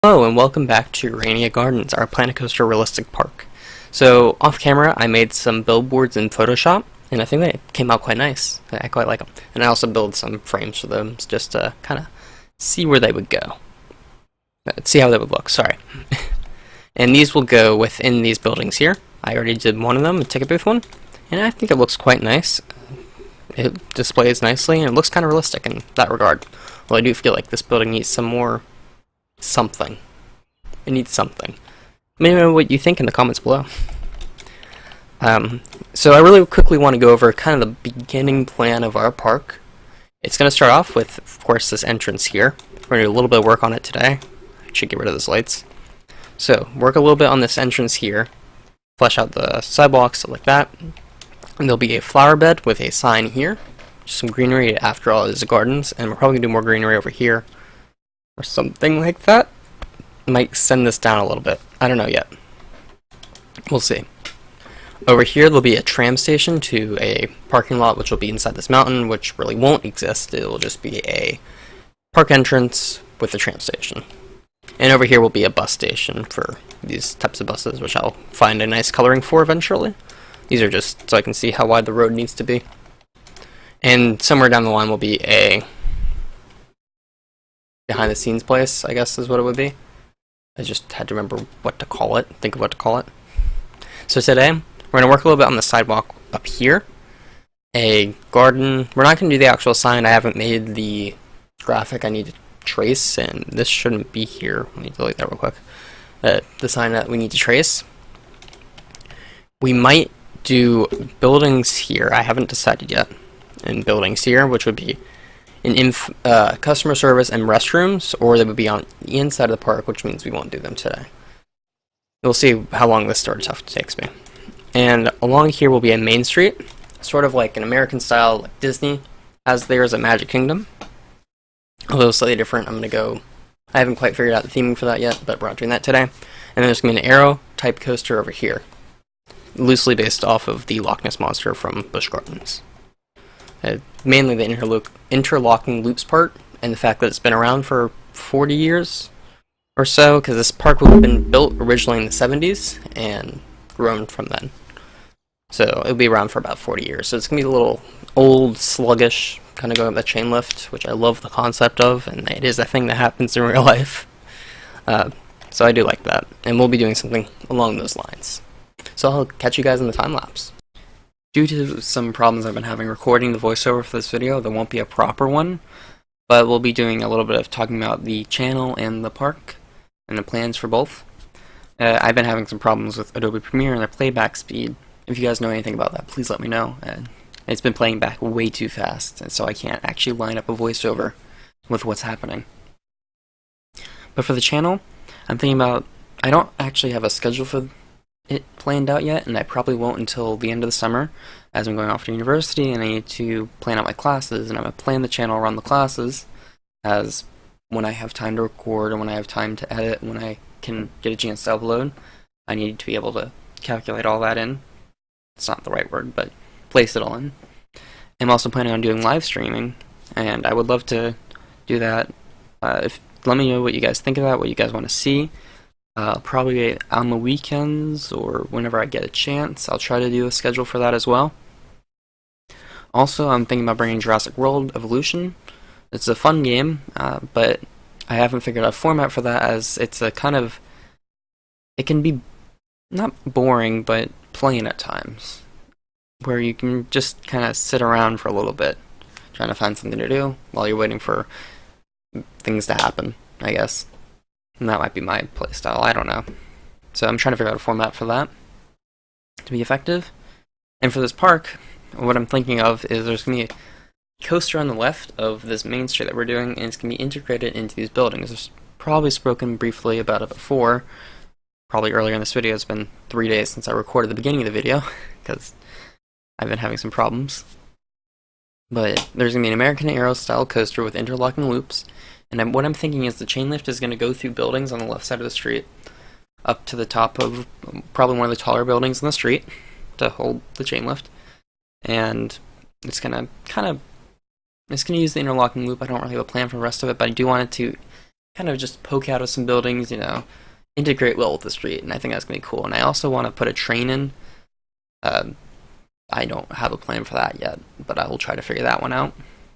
Hello and welcome back to Aurania Gardens, our Planet Coaster realistic park. So off camera I made some billboards in Photoshop and I think they came out quite nice. I quite like them. And I also built some frames for them just to kind of see where they would go. See how they would look, sorry. And these will go within these buildings here. I already did one of them, a ticket booth one, and I think it looks quite nice. It displays nicely and it looks kind of realistic in that regard. Well, I do feel like this building needs some more something. It needs something. Let me know what you think in the comments below. So I really quickly want to go over kind of the beginning plan of our park. It's going to start off with, of course, this entrance here. We're going to do a little bit of work on it today. I should get rid of those lights. So, work a little bit on this entrance here. Flesh out the sidewalks, stuff like that. And there'll be a flower bed with a sign here. Just some greenery, after all, is gardens. And we're probably going to do more greenery over here. Or something like that. Might send this down a little bit. I don't know yet. We'll see. Over here there'll be a tram station to a parking lot which will be inside this mountain, which really won't exist. It will just be a park entrance with a tram station. And over here will be a bus station for these types of buses, which I'll find a nice coloring for eventually. These are just so I can see how wide the road needs to be. And somewhere down the line will be a behind the scenes place, I guess is what it would be. I just had to remember what to call it, think of what to call it. So today, we're going to work a little bit on the sidewalk up here. A garden, we're not going to do the actual sign, I haven't made the graphic I need to trace, and this shouldn't be here. Let me delete that real quick. The sign that we need to trace. We might do buildings here, I haven't decided yet. And buildings here, which would be in customer service and restrooms, or they would be on the inside of the park, which means we won't do them today. We'll see how long this sort of stuff takes me. And along here will be a main street, sort of like an American style, like Disney has theirs at Magic Kingdom. Although slightly different, I haven't quite figured out the theming for that yet, but we're not doing that today. And then there's going to be an arrow type coaster over here, loosely based off of the Loch Ness Monster from Busch Gardens. Mainly the interlocking loops part, and the fact that it's been around for 40 years or so, because this park would have been built originally in the 70s and grown from then. So it'll be around for about 40 years. So it's going to be a little old, sluggish, kind of going up that chain lift, which I love the concept of, and it is a thing that happens in real life. So I do like that, and we'll be doing something along those lines. So I'll catch you guys in the time lapse. Due to some problems I've been having recording the voiceover for this video, there won't be a proper one, but we'll be doing a little bit of talking about the channel and the park, and the plans for both. I've been having some problems with Adobe Premiere and their playback speed. If you guys know anything about that, please let me know. It's been playing back way too fast, and so I can't actually line up a voiceover with what's happening. But for the channel, I'm thinking about, I don't actually have a schedule for it planned out yet, and I probably won't until the end of the summer, as I'm going off to university and I need to plan out my classes, and I'm going to plan the channel around the classes, as when I have time to record and when I have time to edit, when I can get a chance to upload, I need to be able to calculate all that in. It's not the right word, but place it all in. I'm also planning on doing live streaming, and I would love to do that. Let me know what you guys think of that, what you guys want to see. Probably on the weekends or whenever I get a chance. I'll try to do a schedule for that as well. Also, I'm thinking about bringing Jurassic World Evolution. It's a fun game, but I haven't figured out a format for that, as it's a kind of, it can be not boring, but plain at times, where you can just kind of sit around for a little bit, trying to find something to do while you're waiting for things to happen, I guess. And that might be my playstyle, I don't know. So I'm trying to figure out a format for that to be effective. And for this park, what I'm thinking of is there's going to be a coaster on the left of this main street that we're doing, and it's going to be integrated into these buildings. I've probably spoken briefly about it before, probably earlier in this video. It's been 3 days since I recorded the beginning of the video, because I've been having some problems. But there's going to be an American Aero style coaster with interlocking loops. And what I'm thinking is the chain lift is going to go through buildings on the left side of the street, up to the top of probably one of the taller buildings in the street to hold the chain lift. And it's going to use the interlocking loop. I don't really have a plan for the rest of it, but I do want it to kind of just poke out of some buildings, integrate well with the street, and I think that's gonna be cool. And I also want to put a train in. Uh, I don't have a plan for that yet, but I will try to figure that one out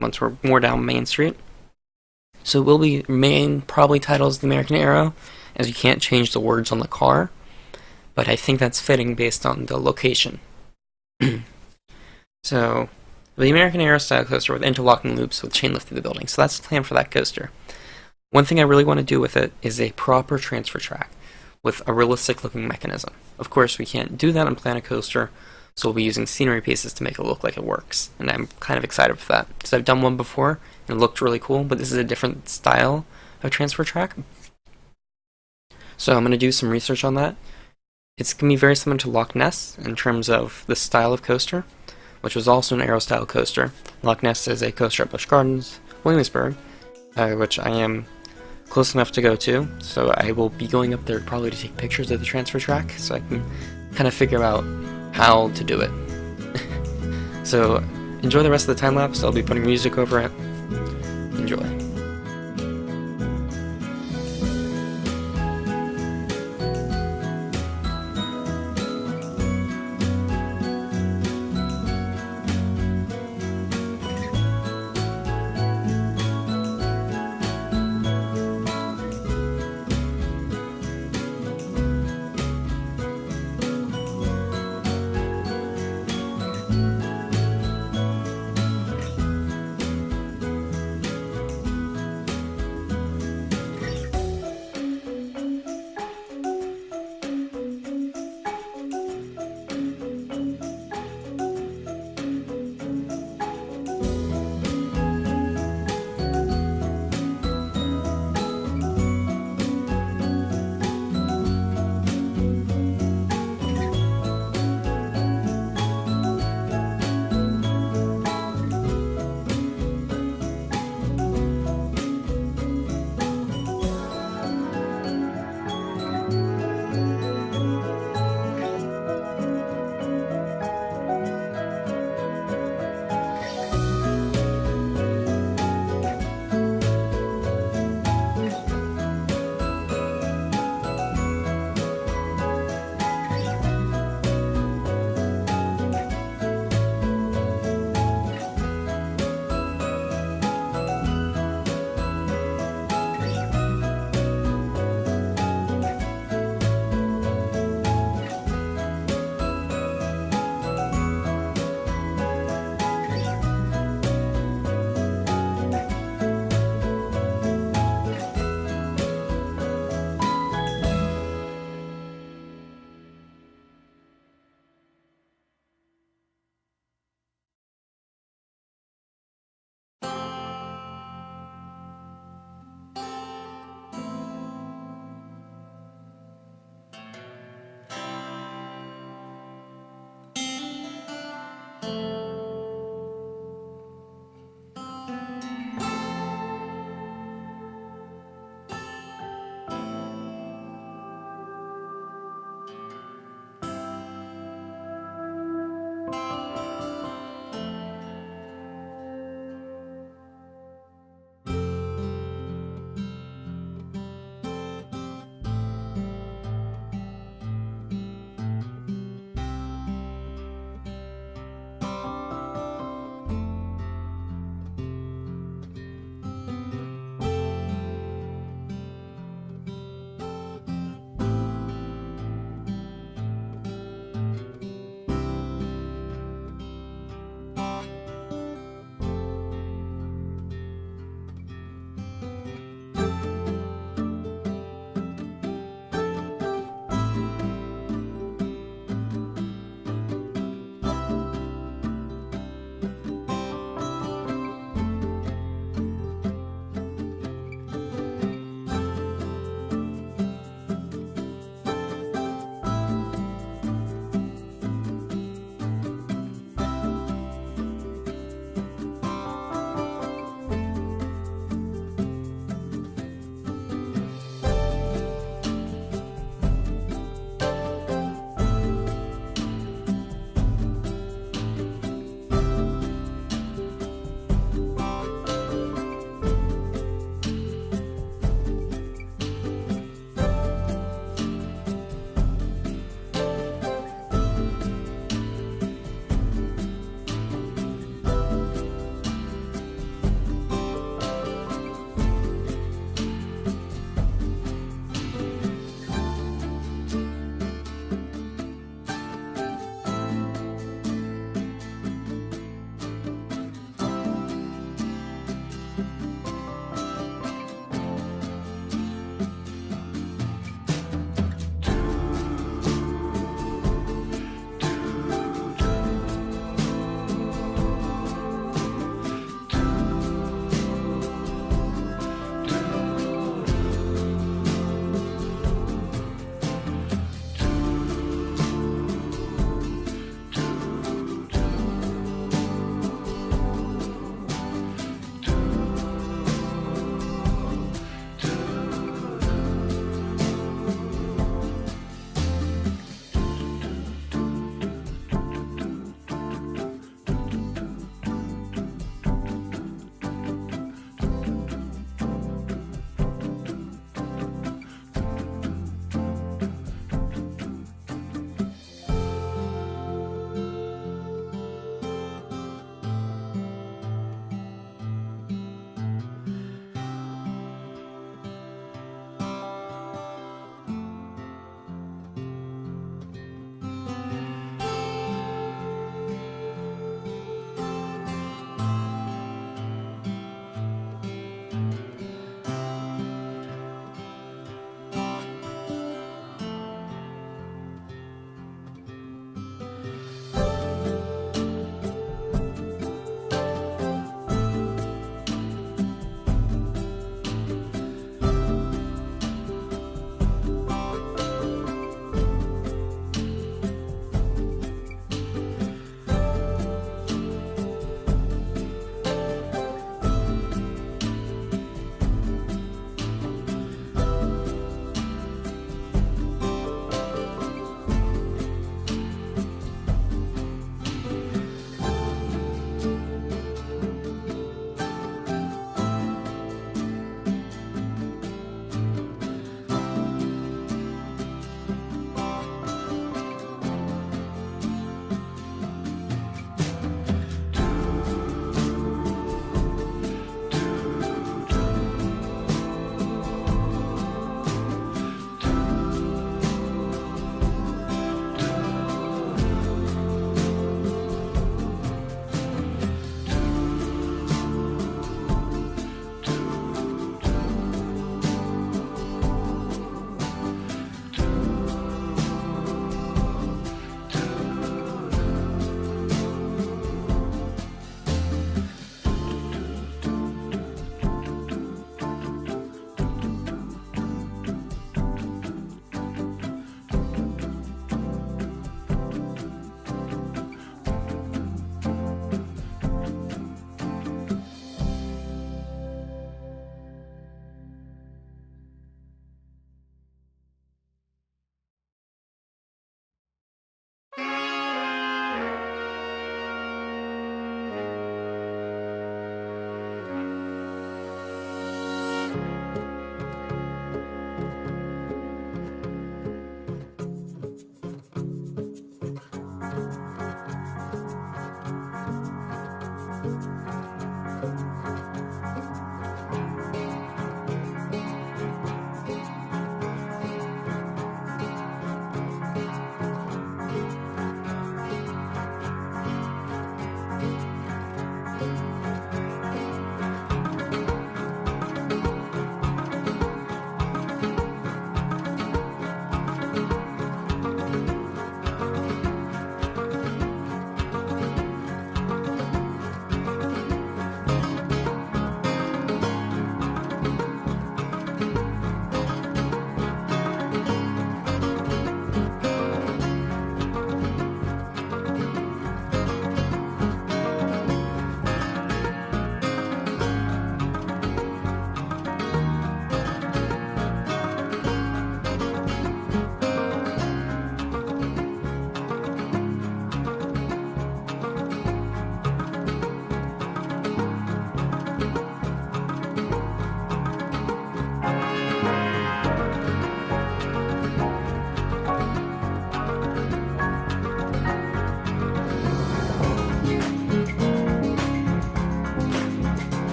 once we're more down Main Street. So it will be main probably titled as the American Arrow, as you can't change the words on the car, but I think that's fitting based on the location. So the American Arrow style coaster with interlocking loops with chain lift through the building. So that's the plan for that coaster. One thing I really want to do with it is a proper transfer track with a realistic looking mechanism. Of course, we can't do that on Planet Coaster, so we'll be using scenery pieces to make it look like it works. And I'm kind of excited for that, because I've done one before, and it looked really cool, but this is a different style of transfer track. So I'm going to do some research on that. It's going to be very similar to Loch Ness in terms of the style of coaster, which was also an Arrow style coaster. Loch Ness is a coaster at Busch Gardens, Williamsburg, which I am close enough to go to, so I will be going up there probably to take pictures of the transfer track, so I can kind of figure out how to do it. So enjoy the rest of the time lapse. I'll be putting music over it. Enjoy.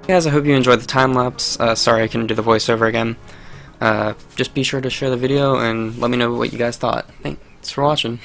Guys, I hope you enjoyed the time lapse. Sorry I couldn't do the voiceover again. Just be sure to share the video and let me know what you guys thought. Thanks for watching.